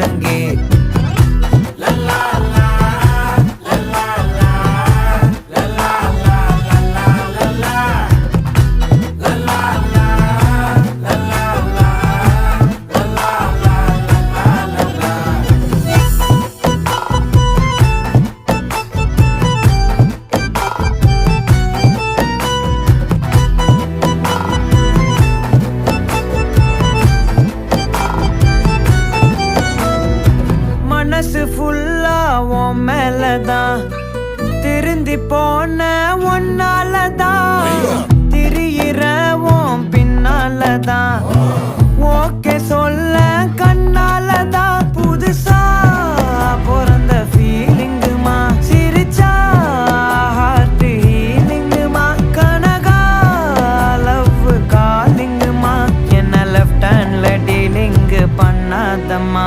முழங்கே. மனசு ஃபுல்லா உன் மேலதான், திருந்தி போன ஒன்னாலதான், திரியிற உன் பின்னாலதான், ஓகே சொல்ல கண்ணாலதான். புதுசா பிறந்த ஃபீலிங்குமா, சிரிச்சா ஹார்ட் ஹீலிங்குமா, கனகா லவ் காலிங்குமா, என்ன லெஃப்ட் ஹேண்ட்ல டீலிங் பண்ணாதம்மா.